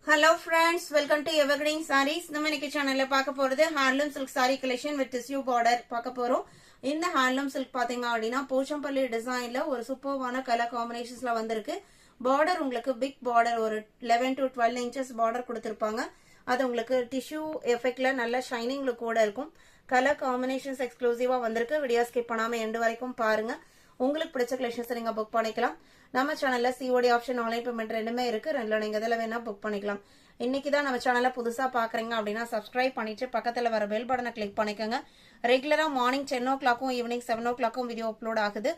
Hello friends, welcome to Evergreen Sarees. நம்ம இன்னைக்கு சேனல்ல பார்க்க போறது handloom silk saree collection with tissue border பார்க்க போறோம். இந்த ஹேண்ட்லூம் சில்க் பாத்தீங்க அப்படினா போச்சம்பள்ளி டிசைன்ல ஒரு சூப்பர்வான கலர் காம்பினேஷன்ஸ்ல வந்திருக்கு. பார்டர் உங்களுக்கு பிக் பார்டர் ஒரு 11 to 12 inches பார்டர் கொடுத்திருப்பாங்க. அது உங்களுக்கு டிஷ்யூ எஃபெக்ட்ல நல்ல ஷைனிங் லுக்கோட இருக்கும். கலர் காம்பினேஷன்ஸ் எக்ஸ்க்ளூசிவா வந்திருக்கு. வீடியோ ஸ்கிப் பண்ணாம எண்ட் வரைக்கும் பாருங்க. உங்களுக்கு பிடிச்ச கலெக்ஷன்ஸ் நீங்க புக் பண்ணிக்கலாம். நம்ம சேனல்ல COD ஆப்ஷன் ஆன்லைன் பேமெண்ட் ரெண்டுமே இருக்கு. ரெண்டுல நீங்க எதுல வேணா புக் பண்ணிக்கலாம். இன்னைக்கு தான் நம்ம சேனல்ல புதுசா பாக்குறீங்க அப்படின்னா சப்ஸ்கிரைப் பண்ணிட்டு பக்கத்துல வர பெல் பட்டனை கிளிக் பண்ணிக்கோங்க. ரெகுலரா morning 10 o'clock evening 7 o'clock video upload ஆகுது.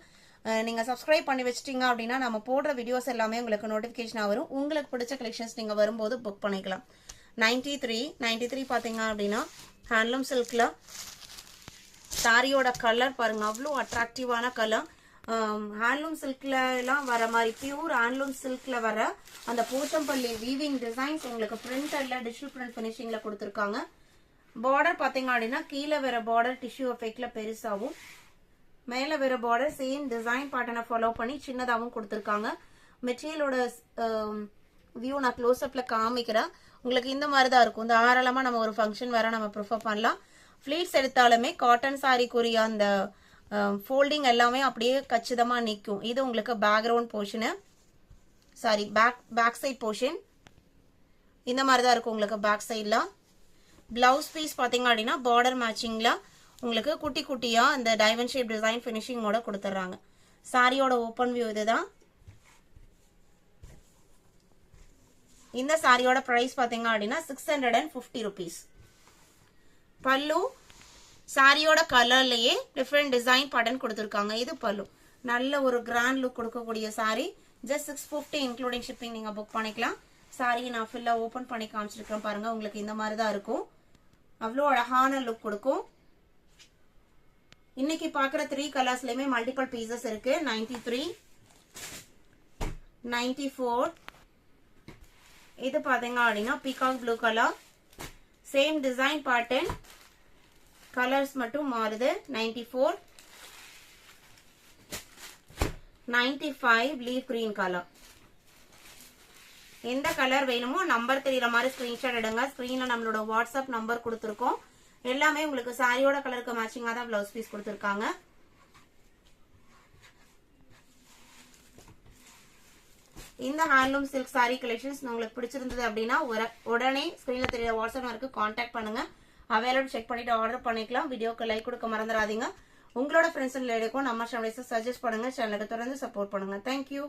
நீங்க சப்ஸ்கிரைப் பண்ணி வச்சிட்டீங்க அப்படின்னா நம்ம போடுற வீடியோஸ் எல்லாமே உங்களுக்கு நோட்டிபிகேஷனா வரும். உங்களுக்கு பிடிச்ச கலெக்ஷன்ஸ் நீங்க வரும்போது புக் பண்ணிக்கலாம். 93 பாத்தீங்க அப்படின்னா ஹேண்ட்லூம் சில்க்ல சாரியோட கலர் பாருங்க, அவ்வளோ அட்ராக்டிவான கலர். ஹேண்ட்லூம் சில்க்ல எல்லாம் வர மாதிரி பியூர் ஹேண்ட்லூம் சில்க்ல வர அந்த போச்சம்பள்ளி வீவிங் டிசைன்ஸ் உங்களுக்கு பிரிண்டர்ல டிஜிட்டல் பிரிண்ட் பினிஷிங்ல கொடுத்துருக்காங்க. பார்டர் பாத்தீங்க அப்படின்னா கீழே வர பார்டர் டிஷ்யூ எஃபெக்ட்ல பெருசாவும், மேல வர பார்டர் சேம் டிசைன் பேட்டர்னை ஃபாலோ பண்ணி சின்னதாகவும் கொடுத்துருக்காங்க. மெட்டீரியலோட வியூ நான் க்ளோஸ் அப்ல காமிக்கிறேன். உங்களுக்கு இந்த மாதிரி தான் இருக்கும். தாராளமா நம்ம ஒரு ஃபங்க்ஷன் வேற நம்ம ப்ரிஃபர் பண்ணலாம். ஃபிளீட்ஸ் எடுத்தாலுமே காட்டன் சாரிக்குரிய அந்த ஃபோல்டிங் எல்லாமே அப்படியே கச்சிதமா நிற்கும். இது உங்களுக்கு background portion, sorry back side portion இந்த மாதிரி தான் இருக்கும் உங்களுக்கு பேக் சைட்ல. பிளவுஸ் பீஸ் பாத்தீங்க அப்படின்னா பார்டர் மேட்சிங்ல உங்களுக்கு குட்டி குட்டியா அந்த டைமண்ட் ஷேப் டிசைன் பினிஷிங்கோட கொடுத்துட்றாங்க. சாரியோட ஓப்பன் வியூ இதுதான். இந்த சாரியோட பிரைஸ் பாத்தீங்க அப்படின்னா 650 rupees. பல்லு சாரியோட கலர்லயே டிஃப்ரெண்ட் டிசைன் பேட்டர்ன் கொடுத்துருக்காங்க. இது பல்லு நல்ல ஒரு கிராண்ட் லுக் கொடுக்கக்கூடிய சாரி. ஜஸ்ட் 650 இன்க்ளூடிங் ஷிப்பிங் நீங்க புக் பண்ணிக்கலாம். சாரி நான் ஃபுல்லா ஓபன் பண்ணி காமிச்சிருக்கேன் பாருங்க. உங்களுக்கு இந்த மாதிரி தான் இருக்கும். அவ்வளோ அழகான லுக் கொடுக்கும். இன்னைக்கு பாக்குற 3 கலர்ஸ்லயுமே மல்டிபிள் பீசஸ் இருக்கு. 93, 94, இது பாத்தீங்க அப்படின்னா peacock blue colour, same design pattern, colours மட்டும் மாறுது. 94, 95 லீஃப் கிரீன் கலர். எந்த கலர் வேணுமோ நம்பர் தெரியற மாதிரி ஸ்கிரீன்ஷாட் எடுங்க. ஸ்கிரீன்ல நம்மளோட வாட்ஸ்அப் நம்பர் கொடுத்துருக்கோம். எல்லாமே உங்களுக்கு சாரியோட கலருக்கு மேட்சிங்கா தான் பிளவுஸ் பீஸ் கொடுத்துருக்காங்க. இந்த ஹேண்ட்லூம் சில்க் சாரி கலெக்ஷன்ஸ் உங்களுக்கு பிடிச்சிருந்தது அப்படின்னா உடனே ஸ்கிரீன்ல தெரியற வாட்ஸ்அப் நம்பருக்கு கான்டாக்ட் பண்ணுங்க. அவைலபிள் செக் பண்ணிட்டு ஆர்டர் பண்ணிக்கலாம். வீடியோக்கு லைக் கொடுக்க மறந்துடாதீங்க. உங்களோட ஃப்ரெண்ட்ஸ் அண்ட் லேடிக்கும் நம்ம சேனலை சஜஸ்ட் பண்ணுங்க. சேனலுக்கு தொடர்ந்து சப்போர்ட் பண்ணுங்க. தேங்க்யூ.